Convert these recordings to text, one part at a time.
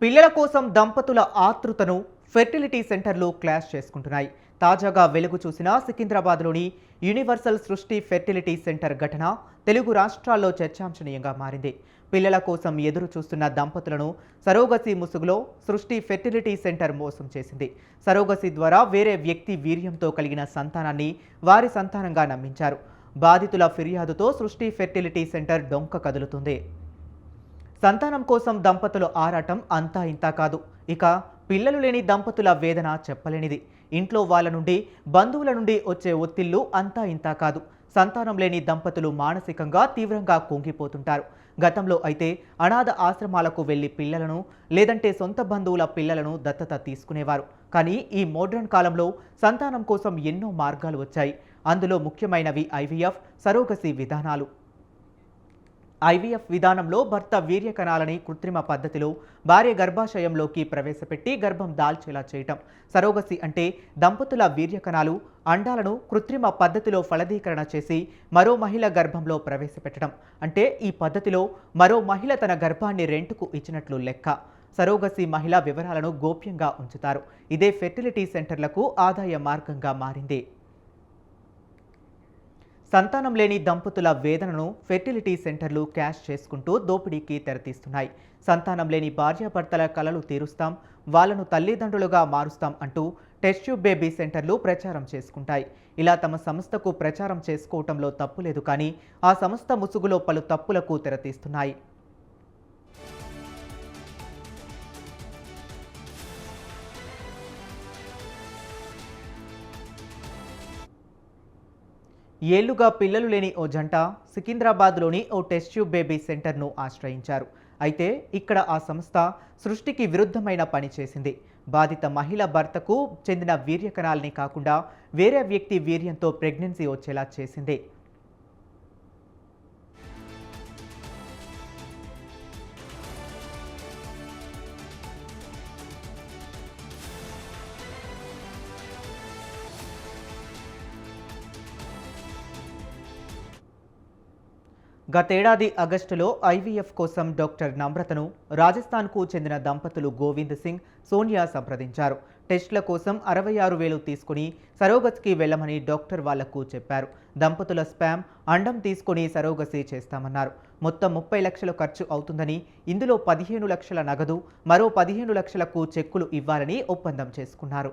పిల్లల కోసం దంపతుల ఆతృతను ఫెర్టిలిటీ సెంటర్లు క్లాష్ చేసుకుంటున్నాయి. తాజాగా వెలుగు చూసిన సికింద్రాబాద్లోని యూనివర్సల్ సృష్టి ఫెర్టిలిటీ సెంటర్ ఘటన తెలుగు రాష్ట్రాల్లో చర్చాంశనీయంగా మారింది. పిల్లల కోసం ఎదురు చూస్తున్న దంపతులను సరోగసి ముసుగులో సృష్టి ఫెర్టిలిటీ సెంటర్ మోసం చేసింది. సరోగసి ద్వారా వేరే వ్యక్తి వీర్యంతో కలిగిన సంతానాన్ని వారి సంతానంగా నమ్మించారు. బాధితుల ఫిర్యాదుతో సృష్టి ఫెర్టిలిటీ సెంటర్ డొంక కదులుతుంది. సంతానం కోసం దంపతుల ఆరాటం అంతా ఇంతా కాదు. ఇక పిల్లలు లేని దంపతుల వేదన చెప్పలేనిది. ఇంట్లో వాళ్ళ నుండి బంధువుల నుండి వచ్చే ఒత్తిళ్లు అంతా ఇంతా కాదు. సంతానం లేని దంపతులు మానసికంగా తీవ్రంగా కుంగిపోతుంటారు. గతంలో అయితే అనాథ ఆశ్రమాలకు వెళ్లి పిల్లలను లేదంటే సొంత బంధువుల పిల్లలను దత్తత తీసుకునేవారు. కానీ ఈ మోడ్రన్ కాలంలో సంతానం కోసం ఎన్నో మార్గాలు వచ్చాయి. అందులో ముఖ్యమైనవి ఐవీఎఫ్, సరోగసి విధానాలు. ఐవీఎఫ్ విధానంలో భర్త వీర్య కణాలని కృత్రిమ పద్ధతిలో భార్య గర్భాశయంలోకి ప్రవేశపెట్టి గర్భం దాల్చేలా చేయటం. సరోగసి అంటే దంపతుల వీర్య కణాలు, అండాలను కృత్రిమ పద్ధతిలో ఫలదీకరణ చేసి మరో మహిళ గర్భంలో ప్రవేశపెట్టడం. అంటే ఈ పద్ధతిలో మరో మహిళ తన గర్భాన్ని రెంటుకు ఇచ్చినట్లు లెక్క. సరోగసి మహిళ వివరాలను గోప్యంగా ఉంచుతారు. ఇదే ఫెర్టిలిటీ సెంటర్లకు ఆదాయ మార్గంగా మారింది. సంతానం లేని దంపతుల వేదనను ఫెర్టిలిటీ సెంటర్లు క్యాష్ చేసుకుంటూ దోపిడీకి తెరతీస్తున్నాయి. సంతానం లేని భార్యాభర్తల కలలు తీరుస్తాం, వాళ్లను తల్లిదండ్రులుగా మారుస్తాం అంటూ టెస్ట్ ట్యూబ్ బేబీ సెంటర్లు ప్రచారం చేసుకుంటాయి. ఇలా తమ సంస్థకు ప్రచారం చేసుకోవటంలో తప్పులేదు, కానీ ఆ సంస్థ ముసుగులో పలు తప్పులకు తెరతీస్తున్నాయి. ఏళ్లుగా పిల్లలు లేని ఓ జంట సికింద్రాబాద్లోని ఓ టెస్ట్ ట్యూబ్ బేబీ సెంటర్ను ఆశ్రయించారు. అయితే ఇక్కడ ఆ సంస్థ సృష్టికి విరుద్ధమైన పని చేసింది. బాధిత మహిళ భర్తకు చెందిన వీర్య కణాలని కాకుండా వేరే వ్యక్తి వీర్యంతో ప్రెగ్నెన్సీ వచ్చేలా చేసింది. గతేడాది ఆగస్టులో ఐవీఎఫ్ కోసం డాక్టర్ నమ్రతను రాజస్థాన్కు చెందిన దంపతులు గోవింద్ సింగ్, సోనియా సంప్రదించారు. టెస్టుల కోసం 66,000 తీసుకుని సరోగసికి వెళ్లమని డాక్టర్ వాళ్లకు చెప్పారు. దంపతుల స్పామ్, అండం తీసుకుని సరోగసి చేస్తామన్నారు. మొత్తం 30 లక్షలు ఖర్చు అవుతుందని, ఇందులో 15 లక్షల నగదు, మరో 15 లక్షలకు చెక్కులు ఇవ్వాలని ఒప్పందం చేసుకున్నారు.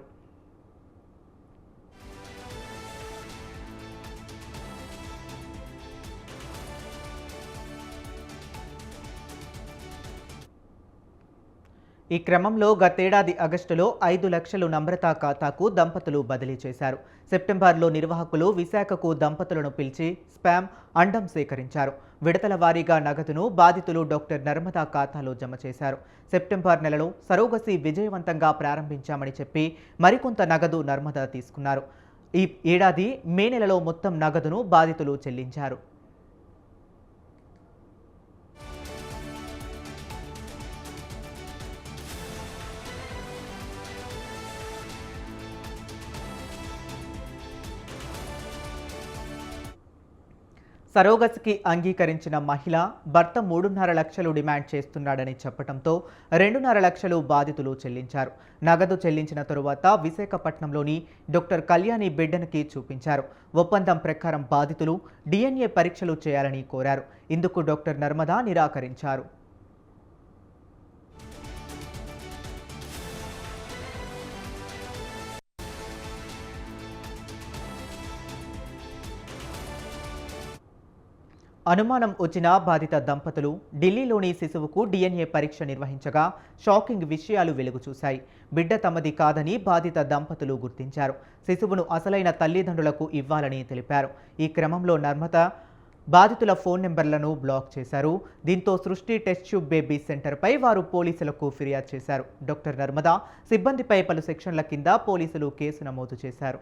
ఈ క్రమంలో గతేడాది ఆగస్టులో 5 లక్షలు నమ్రత ఖాతాకు దంపతులు బదిలీ చేశారు. సెప్టెంబర్లో నిర్వాహకులు విశాఖకు దంపతులను పిలిచి స్పామ్, అండం సేకరించారు. విడతల వారీగా నగదును బాధితులు డాక్టర్ నర్మదా ఖాతాలో జమ చేశారు. సెప్టెంబర్ నెలలో సరోగసి విజయవంతంగా ప్రారంభించామని చెప్పి మరికొంత నగదు నర్మదా తీసుకున్నారు. ఈ ఏడాది మే నెలలో మొత్తం నగదును బాధితులు చెల్లించారు. సరోగసికి అంగీకరించిన మహిళ భర్త 3.5 లక్షలు డిమాండ్ చేస్తున్నాడని చెప్పడంతో 2.5 లక్షలు బాధితులు చెల్లించారు. నగదు చెల్లించిన తరువాత విశాఖపట్నంలోని డాక్టర్ కళ్యాణి బిడ్డనికి చూపించారు. ఒప్పందం ప్రకారం బాధితులు DNA పరీక్షలు చేయాలని కోరారు. ఇందుకు డాక్టర్ నర్మదా నిరాకరించారు. అనుమానం వచ్చిన బాధిత దంపతులు ఢిల్లీలోని శిశువుకు DNA పరీక్ష నిర్వహించగా షాకింగ్ విషయాలు వెలుగు చూశాయి. బిడ్డ తమది కాదని బాధిత దంపతులు గుర్తించారు. శిశువును అసలైన తల్లిదండ్రులకు ఇవ్వాలని తెలిపారు. ఈ క్రమంలో నర్మద బాధితుల ఫోన్ నెంబర్లను బ్లాక్ చేశారు. దీంతో సృష్టి టెస్ట్ ట్యూబ్ బేబీ సెంటర్పై వారు పోలీసులకు ఫిర్యాదు చేశారు. డాక్టర్ నర్మదా సిబ్బందిపై పలు సెక్షన్ల కింద పోలీసులు కేసు నమోదు చేశారు.